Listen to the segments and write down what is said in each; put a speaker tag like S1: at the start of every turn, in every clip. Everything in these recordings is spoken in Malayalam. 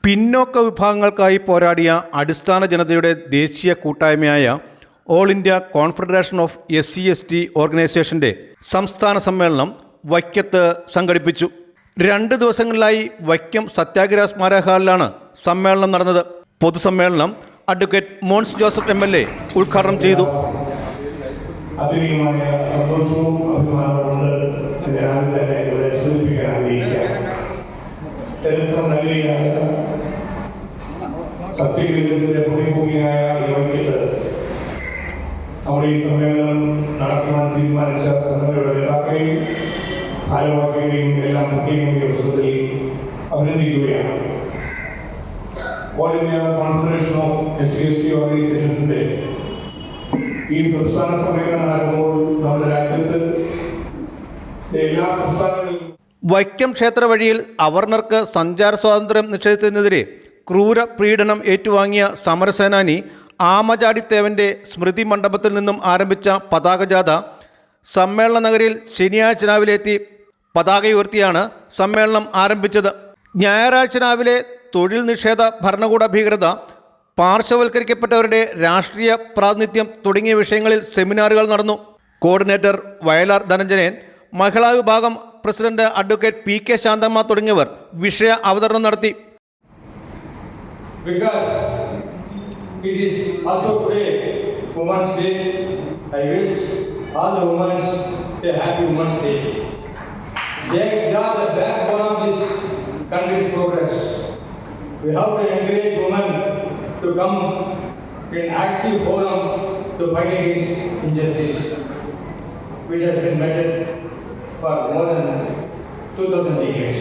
S1: പിന്നോക്ക വിഭാഗങ്ങൾക്കായി പോരാടിയ അടിസ്ഥാന ജനതയുടെ ദേശീയ കൂട്ടായ്മയായ all India confederation of SC/ST ഓർഗനൈസേഷൻ്റെ സംസ്ഥാന സമ്മേളനം വൈക്കത്ത് സംഘടിപ്പിച്ചു. 2 ദിവസങ്ങളിലായി വൈക്കം സത്യാഗ്രഹ സ്മാരക ഹാളിലാണ് സമ്മേളനം നടന്നത്. പൊതുസമ്മേളനം അഡ്വക്കേറ്റ് മോൻസ് ജോസഫ് MLA ഉദ്ഘാടനം ചെയ്തു.
S2: സത്യഗ്രഹത്തിന്റെ പുണ്യഭൂമിയായ വൈക്കത്ത് നമ്മുടെ ഈ സമ്മേളനം നടത്തുവാൻ തീരുമാനിച്ച സംഘടനയുടെ നേതാക്കളെയും ഭാരവാഹികളെയും എല്ലാം പ്രത്യേകം ദിവസത്തിൽ അഭിനന്ദിക്കുകയാണ്. All India confederation of SC/ST ഓർഗനൈസേഷൻസിന്റെ ഈ സംസ്ഥാന സമ്മേളനം നടക്കുമ്പോൾ നമ്മുടെ രാജ്യത്ത് എല്ലാ സംസ്ഥാനങ്ങളിലും
S1: വൈക്കം ക്ഷേത്ര വഴിയിൽ അവർണർക്ക് സഞ്ചാര സ്വാതന്ത്ര്യം നിഷേധിച്ചതിനെതിരെ ക്രൂര പീഡനം ഏറ്റുവാങ്ങിയ സമരസേനാനി ആമചാടിത്തേവൻ്റെ സ്മൃതി മണ്ഡപത്തിൽ നിന്നും ആരംഭിച്ച പതാകജാഥ സമ്മേളന നഗരിയിൽ ശനിയാഴ്ച രാവിലെ എത്തി. പതാക ഉയർത്തിയാണ് സമ്മേളനം ആരംഭിച്ചത്. ഞായറാഴ്ച രാവിലെ തൊഴിൽ നിഷേധ ഭരണകൂട ഭീകരത, പാർശ്വവൽക്കരിക്കപ്പെട്ടവരുടെ രാഷ്ട്രീയ പ്രാതിനിധ്യം തുടങ്ങിയ വിഷയങ്ങളിൽ സെമിനാറുകൾ നടന്നു. കോർഡിനേറ്റർ വയലാർ ധനഞ്ജയൻ, മഹിളാ വിഭാഗം പ്രസിഡന്റ് അഡ്വക്കേറ്റ് PK ശാന്തമ്മ തുടങ്ങിയവർ വിഷയ അവതരണം നടത്തി.
S3: Because it is also today Women's Day, I wish all the women a happy Women's Day. They are the backbone of this country's progress. We have to encourage women to come in active forum to fight against injustice, which has been vetted for more than 2000 years.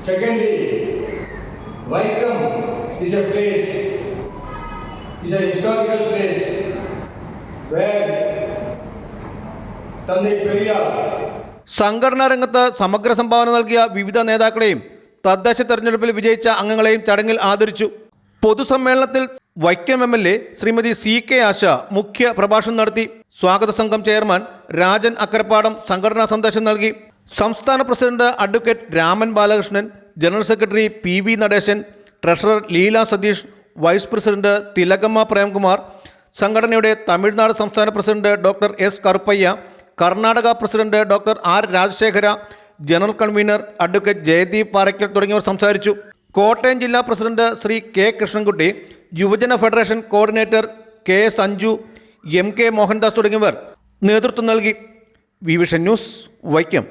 S3: Secondly, Vaikam is a place, is a historical place where Thandai Periyar
S1: സംഘടനാ രംഗത്ത് സമഗ്ര സംഭാവന നൽകിയ വിവിധ നേതാക്കളെയും തദ്ദേശ തെരഞ്ഞെടുപ്പിൽ വിജയിച്ച അംഗങ്ങളെയും ചടങ്ങിൽ ആദരിച്ചു. പൊതുസമ്മേളനത്തിൽ വൈക്കം MLA ശ്രീമതി CK ആശ മുഖ്യ പ്രഭാഷണം നടത്തി. സ്വാഗത സംഘം ചെയർമാൻ രാജൻ അക്കരപ്പാടം സംഘടനാ സന്ദേശം നൽകി. സംസ്ഥാന president advocate Raman Balakrishnan, general secretary PV Natesan, treasurer Leela Satheesh, vice president Thilakamma Premkumar, സംഘടനയുടെ തമിഴ്നാട് സംസ്ഥാന president doctor S Karuppayya, Karnataka president doctor R Rajasekhara, general convener advocate Jayadeep Parakkal തുടങ്ങിയവർ സംസാരിച്ചു. കോട്ടയം ജില്ലാ പ്രസിഡന്റ് ശ്രീ K കൃഷ്ണൻകുട്ടി, യുവജന federation coordinator K Sanju, MK Mohandas തുടങ്ങിയവർ നേതൃത്വം നൽകി. Vision news, Vaikom.